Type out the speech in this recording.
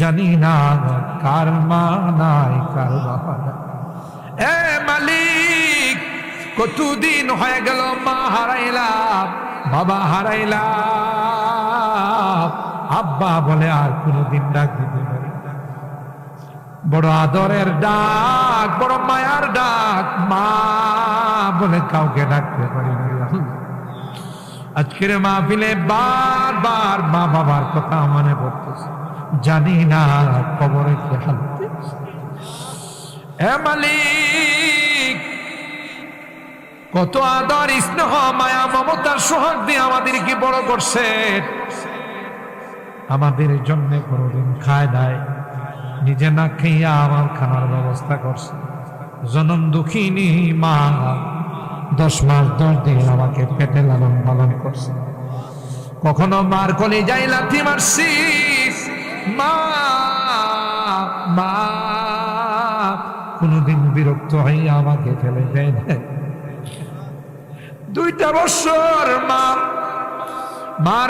জানি না কার মা নাই কার বাবা নাই। এ মালিক, কতদিন হয়ে গেল মা হারাইলাম, বাবা হারাইলাম, আব্বা বলে আর কোনদিন ডাক দিতে পারি না। বড় আদরের ডাক, বড় মায়ার ডাক, মা বলে কাউকে ডাকতে পারি না। আজকের মাহফিলে বারবার মা বাবার কথা মনে পড়তেছে, জানি না কবরে কি হাল। এ মালিক, কত আদর স্নেহ মায়া মমতার সোহাগ দিয়ে আমাদেরকে বড় করছে, আমাদের জন্য কোনোদিন খায় নাই, নিজে না খাইয়া আমার খানার ব্যবস্থা করছে। জনম দুঃখিনী মা 10 মাস 10 দিন আমাকে পেটে লালন পালন করছে। কখনো মার কোলে যাই লাথি মারছি, মা মা, কোনদিন বিরক্ত হইয়া আমাকে ফেলে দেয় না। 2টা বছর মার